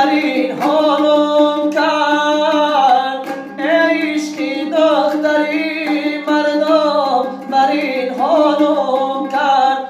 در این حالم کرد عشقی دختری مردم در این حالم کرد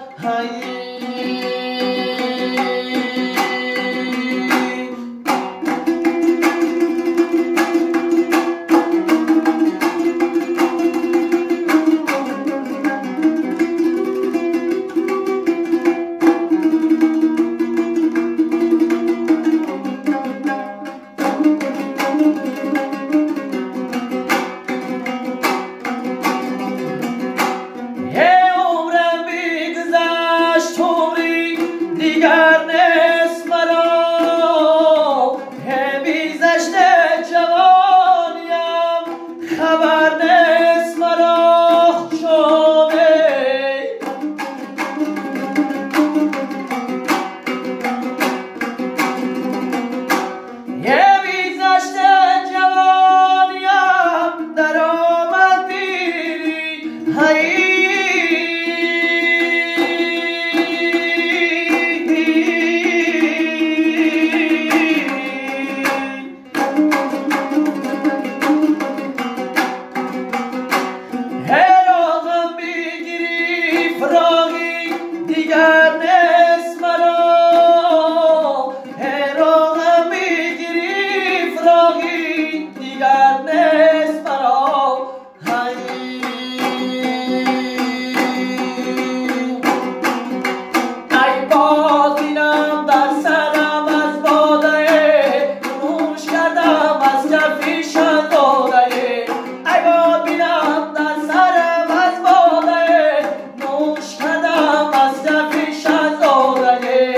دیگر نیست مرا بیزشت جوانیم خبر نیست مرا شده بیزشت جوانیم در آمد پیری دیگر نیست مرا هرام میگیری فراغی دیگر نیست مرا ای بازینم در سرم از باده نوش کردم از جفی شداده ای بازینم در سرم از باده نوش کردم از جفی شداده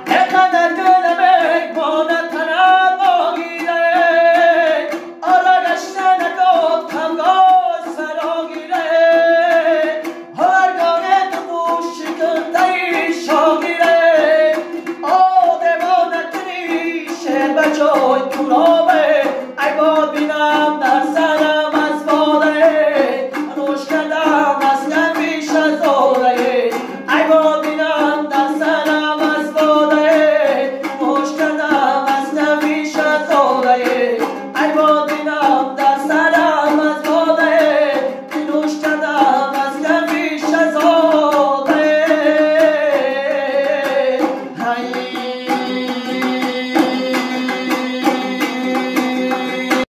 اقدر دلم ایمان تنم آگیره آرا گشتن داد کمگاه سراگیره هرگاه تو بوش شکنده شاگیره آدمان نکنی شعر بجای ترابه ای باد بینم در سرم از باده نوش کردم از نمی شزاده ای باد بینم در سرم از باده نوش کردم از نمی شزاده ای باد بینم در سرم از باده نوش کردم از نمی شزاده